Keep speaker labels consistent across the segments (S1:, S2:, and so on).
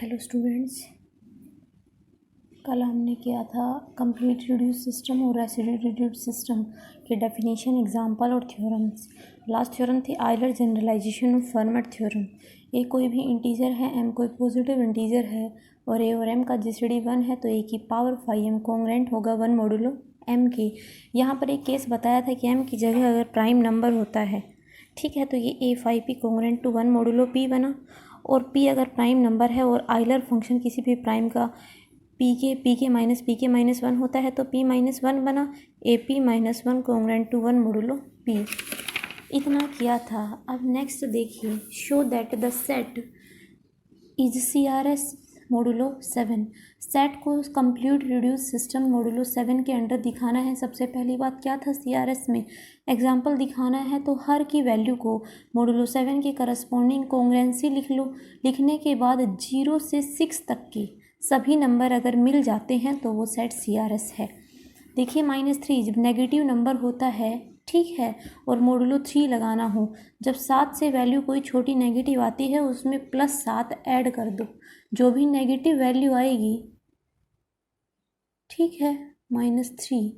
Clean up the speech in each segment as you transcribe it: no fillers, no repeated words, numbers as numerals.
S1: Hello students, कल हमने किया था कंप्लीट रिड्यूस सिस्टम और रेसिड्यू रिड्यूस सिस्टम के डेफिनेशन, एग्जांपल और थ्योरम्स। लास्ट थ्योरम थी Euler generalization of Fermat theorem. ए कोई भी इंटीजर है, एम कोई पॉजिटिव इंटीजर है और ए और एम का जीसीडी 1 है तो ए की पावर 5m कॉन्ग्रेंट होगा 1 मॉडुलो एम के। यहाँ पर एक केस बताया था कि एम की जगह अगर प्राइम नंबर होता है, ठीक है, तो ये A5P congruent to 1 modulo P बना। और P अगर प्राइम नंबर है और आइलर फंक्शन किसी भी प्राइम का पी के माइनस 1 होता है तो P-1 बना। AP-1 congruent to 1 modulo P। इतना किया था। अब नेक्स्ट देखिए, show that the set is CRS modulo 7। Set को कंप्लीट रिड्यूस सिस्टम मॉडुलो 7 के अंडर दिखाना है। सबसे पहली बात क्या था, CRS में एग्जाम्पल दिखाना है तो हर की वैल्यू को मॉडुलो 7 के करस्पॉन्डिंग कॉन्ग्रेंसी लिख लो। लिखने के बाद 0 से 6 तक के सभी नंबर अगर मिल जाते हैं तो वो सेट CRS है। देखिए -3 जब नेगेटिव नंबर होता है, ठीक है, और मॉडुलो 3 लगाना हो, जब 7 से वैल्यू कोई छोटी नेगेटिव आती है उसमें +7 ऐड कर दो, जो भी नेगेटिव वैल्यू आएगी, ठीक है, -3।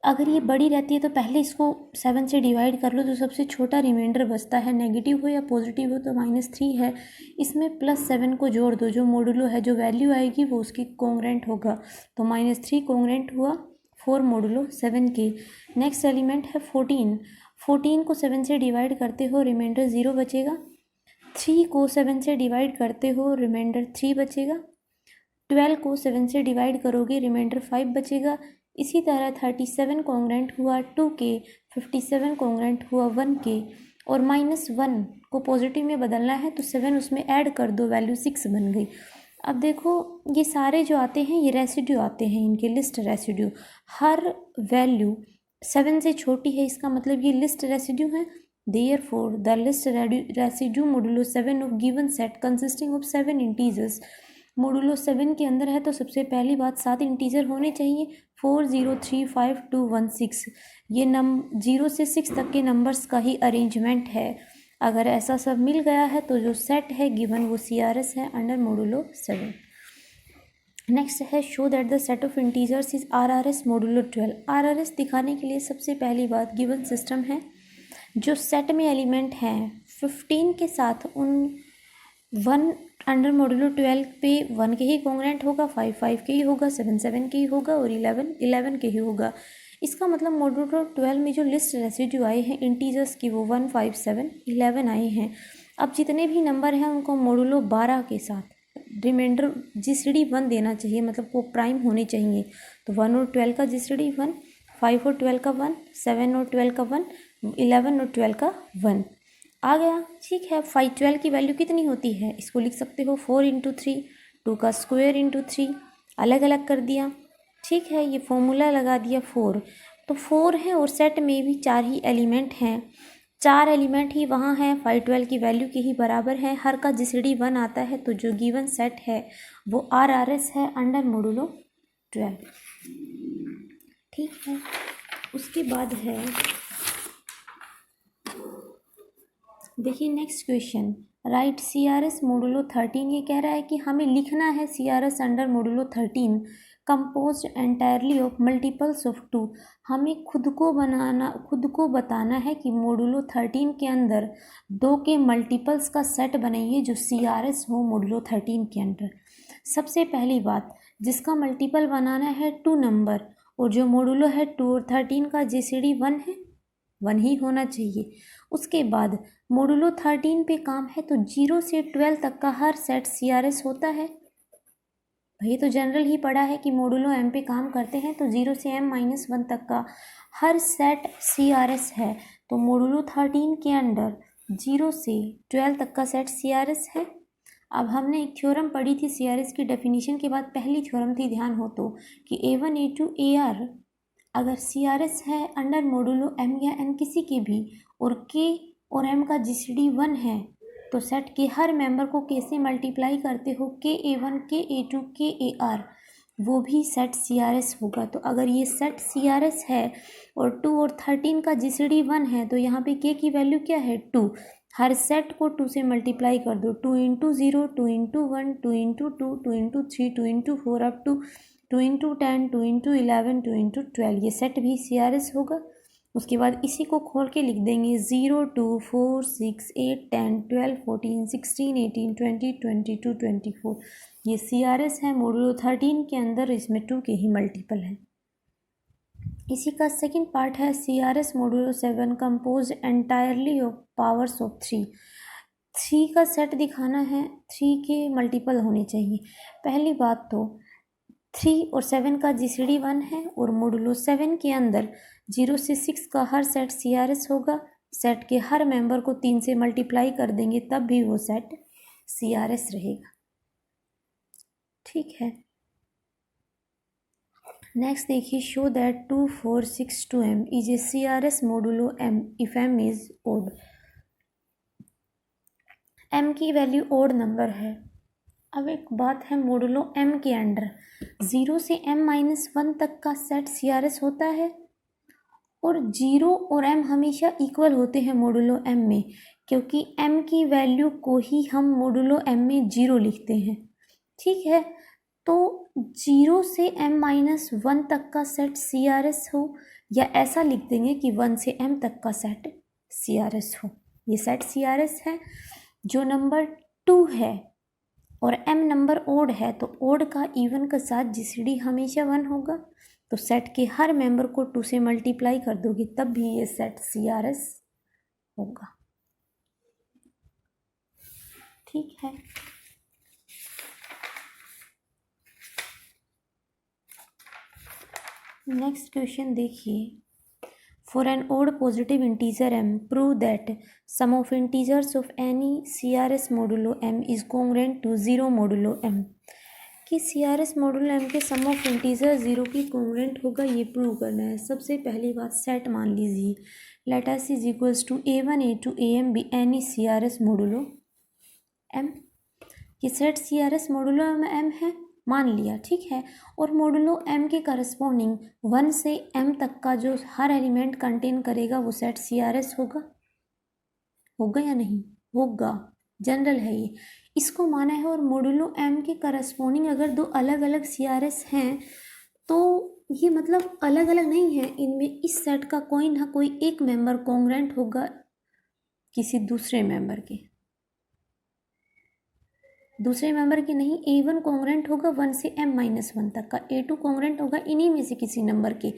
S1: अगर ये बड़ी रहती है तो पहले इसको 7 से डिवाइड कर लो तो सबसे छोटा रिमाइंडर बचता है, नेगेटिव हो या पॉजिटिव हो तो -3 है, इसमें +7 को जोड़ दो, जो मॉडुलो है, जो वैल्यू आएगी वो उसकी कॉन्ग्रेंट होगा, तो -3 कॉन्ग्रेंट हुआ 4 मॉडुलो 7 के। नेक्स्ट एलिमेंट है 14 को 7 से डिवाइड करते हो रिमाइंडर 0 बचेगा। 3 को 7 से डिवाइड करते हो रिमाइंडर 3 बचेगा। 12 को 7 से डिवाइड करोगे रिमाइंडर 5 बचेगा। इसी तरह 37 कॉन्ग्रेंट हुआ 2 के, 57 कॉन्ग्रेंट हुआ 1 के, और -1 को पॉजिटिव में बदलना है तो 7 उसमें ऐड कर दो, वैल्यू 6 बन गई। अब देखो ये सारे जो आते हैं ये रेसिड्यू आते हैं, इनके लिस्ट रेसिड्यू, हर वैल्यू 7 से छोटी है, इसका मतलब ये लिस्ट रेसिड्यू है। Therefore the list residue modulo 7 of given set consisting of 7 integers. Modulo 7 के अंदर है तो सबसे पहली बात 7 इंटीजर होने चाहिए, 4 0 3 5 2 1 6। ये 0 से 6 तक के नंबर्स का ही अरेंजमेंट है। अगर ऐसा सब मिल गया है तो जो सेट है गिवन वो CRS है अंडर मॉडुलो 7। नेक्स्ट है show that the set of integers is RRS modulo 12। RRS दिखाने के लिए सबसे पहली बात गिवन सिस्टम है, जो सेट में एलिमेंट हैं 15 के साथ उन 1 अंडर मॉडुलो 12 पे 1 के ही कॉन्ग्रेंट होगा, 5 5 के ही होगा, 7 7 के ही होगा और 11 11 के ही होगा। इसका मतलब मॉडुलो 12 में जो लिस्ट रेसिड्यू आए हैं इंटीजर्स की वो 1 5 7 11 आए हैं। अब जितने भी नंबर हैं उनको मॉडुलो 12 के साथ रिमाइंडर जीसीडी 1 देना चाहिए, मतलब वो प्राइम होने चाहिए। तो 1 और 12 का जीसीडी 1, 5 और 12 का 1, 7 और 12 का 1, 11 और 12 का 1 आ गया, ठीक है। 5 12 की वैल्यू कितनी होती है, इसको लिख सकते हो 4 × 3, 2 का स्क्वायर × 3, अलग अलग कर दिया, ठीक है, ये फॉर्मूला लगा दिया 4। तो 4 है और सेट में भी 4 ही एलिमेंट हैं, 4 एलिमेंट ही वहाँ हैं, 5 12 की वैल्यू के ही बराबर है, हर का जीसीडी 1 आता है, तो जो गिवन सेट है वो RRS है अंडर मॉडुलो 12, ठीक है। उसके बाद है, देखिए next question, right CRS modulo 13। ये कह रहा है कि हमें लिखना है CRS under modulo 13 compose entirely of multiples of 2। हमें खुद को बताना है कि मॉडुलो 13 के अंदर 2 के मल्टीपल्स का सेट बनाइए जो CRS हो मॉडुलो 13 के अंदर। सबसे पहली बात, जिसका मल्टीपल बनाना है 2 नंबर, और जो मॉडुलो है 2 और 13 का जीसीडी 1 है, 1 ही होना चाहिए। उसके बाद मॉडुलो 13 पे काम है तो 0 से 12 तक का हर सेट CRS होता है। भाई तो जनरल ही पढ़ा है कि मॉडुलो M पे काम करते हैं तो 0 से M-1 तक का हर सेट CRS है। तो मॉडुलो 13 के अंडर 0 से 12 तक का सेट CRS है। अब हमने एक थ्योरम पढ़ी थी CRS की डेफिनेशन के बाद, पहली थ्योरम थी, ध्यान हो तो, कि A1 A2 AR अगर CRS है अंडर मॉडुलो M या N किसी के भी, और K और M का जीसीडी 1 है, तो सेट के हर मेंबर को K से मल्टीप्लाई करते हो, KA1 KA2 KAR, वो भी सेट CRS होगा। तो अगर ये सेट CRS है और 2 और 13 का जीसीडी 1 है तो यहाँ पे K की वैल्यू क्या है 2, हर सेट को 2 से मल्टीप्लाई कर दो, 2 into 0, 2 into 1, 2 into 2, 2 into 3, 2 into 4 up to 2 into 10, 2 into 11, 2 into 12, ये सेट भी CRS होगा। उसके बाद इसी को खोल के लिख देंगे 0, 2, 4, 6, 8, 10, 12, 14, 16, 18, 20, 22, 24, ये CRS है। मॉडुलो 13 के अंदर इसमें 2 के ही मल्टीपल हैं। इसी का सेकंड पार्ट है CRS modulo 7 compose entirely of powers of 3। 3 का सेट दिखाना है, 3 के मल्टीपल होने चाहिए। पहली बात तो 3 और 7 का GCD 1 है और मॉडुलो 7 के अंदर 0 से 6 का हर सेट CRS होगा। सेट के हर मेंबर को 3 से मल्टीप्लाई कर देंगे तब भी वो सेट CRS रहेगा। ठीक है, नेक्स्ट देखिए, show that 2462M is a CRS modulo M if M is odd. M की वैल्यू ओड नंबर है। अब एक बात है, मोडुलो M के अंडर 0 से M-1 तक का सेट CRS होता है और 0 और M हमेशा इक्वल होते हैं मोडुलो M में, क्योंकि M की वैल्यू को ही हम मोडुलो M में 0 लिखते हैं। ठीक है, तो 0 से M-1 तक का सेट CRS हो, या ऐसा लिख देंगे कि 1 से M तक का सेट CRS हो। ये सेट CRS है। जो नंबर 2 है और M नंबर ओड है, तो ओड का इवन के साथ GCD हमेशा 1 होगा। तो सेट के हर मेंबर को 2 से मल्टीप्लाई कर दोगे तब भी ये सेट CRS होगा। ठीक है, नेक्स्ट क्वेश्चन देखिए, for an odd positive integer M prove that sum of integers of any CRS modulo M is congruent to 0 modulo M। कि CRS मोडुलो M के सम ऑफ इंटीजर 0 की कॉन्ग्रुएंट होगा, ये prove करना है। सबसे पहली बात, सेट मान लीजिए let S is equals to A1 A2 AM be any CRS modulo M। ये सेट CRS मोडुलो M है, मान लिया। ठीक है, और मोडुलो M के करस्पॉन्डिंग 1 से M तक का जो हर एलिमेंट कंटेन करेगा वो सेट CRS होगा। होगा या नहीं होगा, जनरल है ये, इसको माना है। और मोडुलो M के करस्पॉन्डिंग अगर दो अलग अलग CRS हैं तो ये मतलब अलग अलग नहीं है, इनमें इस सेट का कोई ना कोई एक मेंबर कॉन्ग्रुएंट होगा किसी दूसरे मेंबर के। दूसरे मेंबर के नहीं, A1 कॉन्ग्रुएंट होगा 1 से M-1 तक का, A2 कॉन्ग्रुएंट होगा इन्हीं में से किसी नंबर के।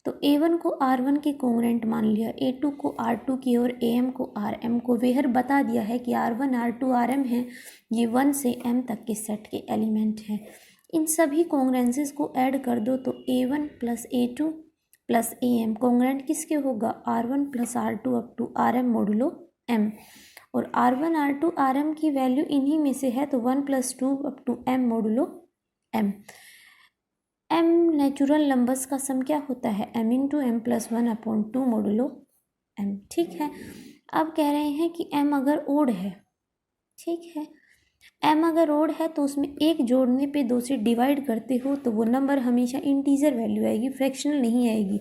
S1: तो A1 को R1 के कॉन्ग्रुएंट मान लिया, A2 को R2 की और AM को RM को। वेहर बता दिया है कि R1 R2 RM है, ये 1 से M तक के सेट के एलिमेंट हैं। इन सभी कॉन्ग्रुएंसेस को ऐड कर दो तो A1 plus A2 plus AM congruent किसके होगा, R1 plus R2 up to RM modulo M। और R1 R2 RM की वैल्यू इन्हीं में से है, तो 1 plus 2 up to M modulo M। M natural numbers का सम क्या होता है, M into M plus 1 upon 2 modulo M। ठीक है, अब कह रहे हैं कि M अगर ओड है, ठीक है, M अगर ओड है तो उसमें एक जोड़ने पे 2 से डिवाइड करते हो तो वो नंबर हमेशा इंटीजर वैल्यू आएगी, फ्रैक्शनल नहीं आएगी।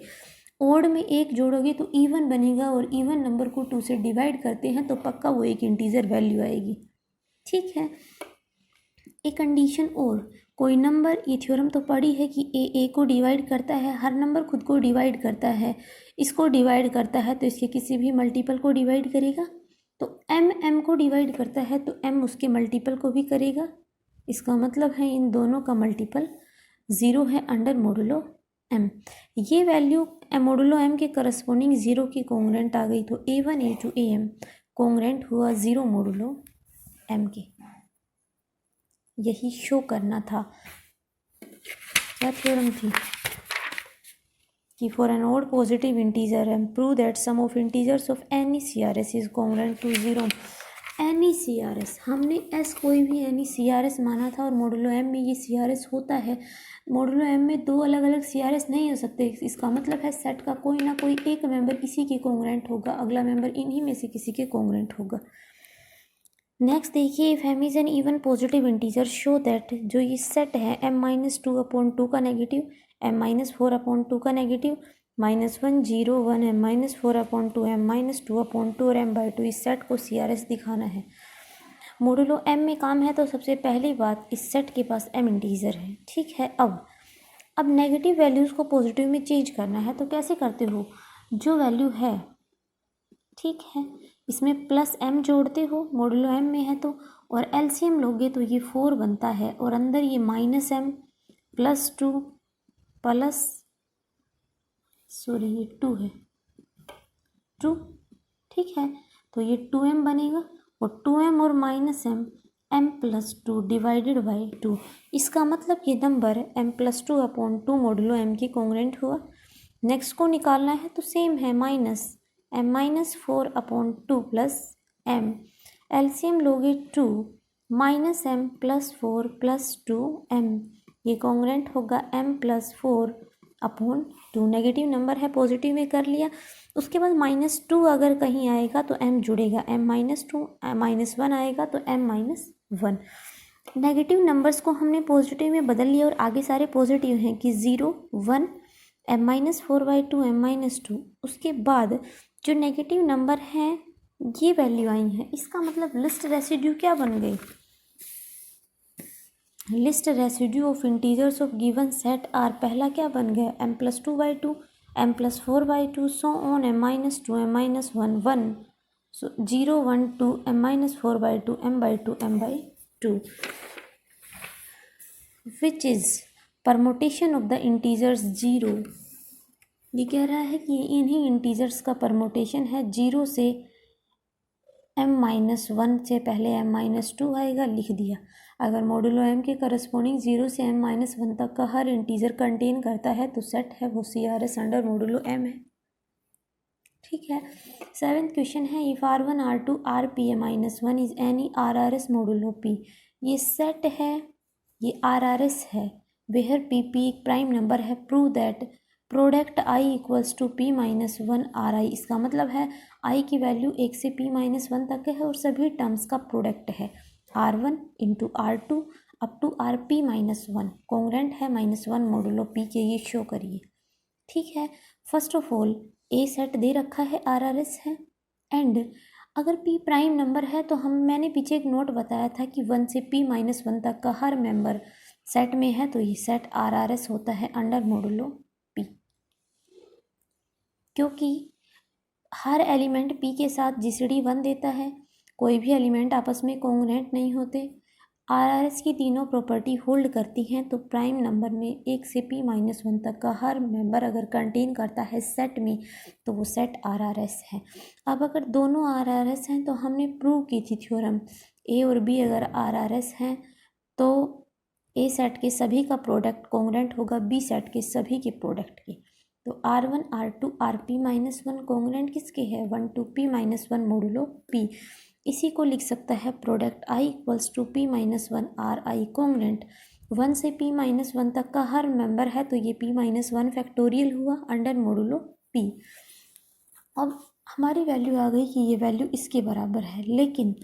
S1: ओड में एक जोड़ोगे तो इवन बनेगा, और इवन नंबर को 2 से डिवाइड करते हैं तो पक्का वो एक इंटीजर वैल्यू आएगी। ठीक है, एक कंडीशन और, कोई नंबर, ये थ्योरम तो पढ़ी है कि ए को डिवाइड करता है, हर नंबर खुद को डिवाइड करता है, इसको डिवाइड करता है तो इसके किसी भी मल्टीपल को डिवाइड करेगा। तो M को डिवाइड करता है तो M उसके मल्टीपल को भी करेगा। इसका मतलब है इन दोनों का मल्टीपल 0 है अंडर मोडुलो M। ये वैल्यू मोडुलो M के करस्पॉन्डिंग 0 की कॉन्ग्रुएंट आ गई, तो A1 A2 AM कॉन्ग्रुएंट हुआ 0 मोडुलो M के। यही शो करना था। क्या थ्योरम थी कि for an odd positive integer M prove that sum of integers of any CRS is congruent to 0। Any CRS, हमने S कोई भी एनी CRS माना था, और मोडुलो M में ये CRS होता है। मोडुलो M में दो अलग अलग CRS नहीं हो सकते, इसका मतलब है सेट का कोई ना कोई एक मेंबर इसी के कॉन्ग्रुएंट होगा, अगला मेंबर इन्हीं में से किसी के कॉन्ग्रुएंट होगा। नेक्स्ट देखिए, if M is an even positive integer show that, जो ये सेट है M-2 अपॉन 2 का नेगेटिव, M-4 अपॉन 2 का नेगेटिव, -1 0 1 m -4/2 m -2/2 और m/2 इस सेट को CRS दिखाना है। मोडुलो m में काम है तो सबसे पहली बात इस सेट के पास m इंटीजर है। ठीक है, अब नेगेटिव वैल्यूज़ को पॉजिटिव में चेंज करना है तो कैसे करते हो? जो वैल्यू है, ठीक है, इसमें +m जोड़ते हो, मोडुलो m में है तो, और LCM लोगे तो ये 4 बनता है और अंदर ये -m +2 प्लस ये 2 है, 2, ठीक है, तो ये 2m बनेगा और 2m और -m m+2 डिवाइडेड बाई 2। इसका मतलब ये नंबर m+2/2 मोडुलो m के कॉन्ग्रुएंट हुआ। नेक्स्ट को निकालना है तो सेम है, -m-4/2 प्लस m, एलसीएम लोगे 2 -m +4 + 2m, ये कॉन्ग्रुएंट होगा m+4/2। नेगेटिव नंबर है, पॉजिटिव में कर लिया। उसके बाद -2 अगर कहीं आएगा तो m जुड़ेगा, m-2 -1 आएगा तो m-1। नेगेटिव नंबर्स को हमने पॉजिटिव में बदल लिया और आगे सारे पॉजिटिव हैं कि 0 1 m-4/2 m-2। उसके बाद जो नेगेटिव नंबर हैं ये वैल्यू आई हैं, इसका मतलब लिस्ट रेसिड्यू क्या बन गई? List residue of integers of given set are, पहला क्या बन गया? m+2/2 m+4/2 so on m-2 m-1 1, so 0 1 2 m-4/2 m/2 m/2, which is permutation of the integers 0। ये कह रहा है कि इन्हीं इंटीजर्स का परमोटेशन है। 0 से m-1 से पहले m-2 आएगा, लिख दिया। अगर मोडुलो m के करस्पॉन्डिंग 0 से m-1 तक का हर इंटीजर कंटेन करता है तो सेट है वो CRS अंडर मोडुलो m है। ठीक है, 7th क्वेश्चन है, if R1 R2 Rp-1 is any RRS modulo p। ये सेट है, ये RRS है, वेयर PP एक प्राइम नंबर है। Prove that product I equals to P-1 RI। इसका मतलब है I की वैल्यू 1 से P-1 तक है और सभी टर्म्स का प्रोडक्ट है R1 into R2 up to Rp-1, congruent है -1 मोडुलो P के, ये शो करिए। ठीक है, first of all a set दे रखा है, RRS है, एंड अगर P प्राइम नंबर है तो मैंने पीछे एक नोट बताया था कि 1 से P-1 तक का हर मेंबर सेट में है तो ये सेट RRS होता है अंडर मोडुलो P, क्योंकि हर एलिमेंट P के साथ GCD 1 देता है, कोई भी एलिमेंट आपस में कॉन्ग्रुएंट नहीं होते। RRS की तीनों प्रॉपर्टी होल्ड करती हैं तो प्राइम नंबर में 1 से P-1 तक का हर मेंबर अगर कंटेन करता है सेट में तो वो सेट RRS है। अब अगर दोनों RRS हैं तो हमने प्रूव की थी थ्योरम, A और B अगर RRS हैं तो A सेट के सभी का प्रोडक्ट कॉन्ग्रुएंट होगा B सेट के सभी के प्रोडक्ट के। तो R1 R2 Rp-1 कॉन्ग्रुएंट किसके है? 1 to P-1 मोडुलो P। इसी को लिख सकता है product I equals to P-1 RI congruent. 1 से P-1 तक का हर मेंबर है तो ये P-1 फैक्टोरियल हुआ अंडर मोडुलो P। अब हमारी वैल्यू आ गई कि ये वैल्यू इसके बराबर है, लेकिन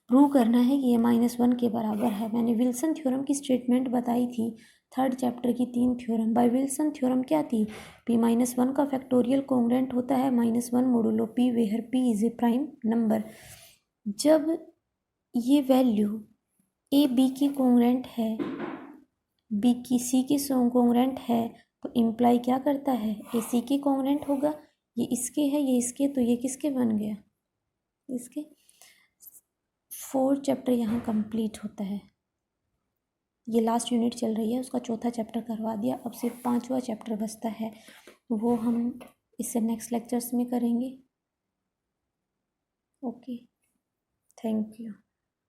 S1: प्रूव करना है कि ये -1 के बराबर है। मैंने विल्सन थ्योरम की स्टेटमेंट बताई थी, 3rd चैप्टर की 3 थ्योरम। बाय विल्सन थ्योरम क्या थी? P-1 का फैक्टोरियल कॉन्ग्रुएंट होता है -1 modulo P, where P is a prime number. जब ये वैल्यू A B की कॉन्ग्रुएंट है, B की C की कॉन्ग्रुएंट है, तो इम्प्लाई क्या करता है? A C की कॉन्ग्रुएंट होगा। ये इसके है, ये इसके, तो ये किसके बन गया? इसके। 4th चैप्टर यहाँ कंप्लीट होता है। ये लास्ट यूनिट चल रही है, उसका 4था चैप्टर करवा दिया। अब सिर्फ 5वां चैप्टर बचता है, वो हम इससे नेक्स्ट लेक्चर्स में करेंगे। Okay, thank you.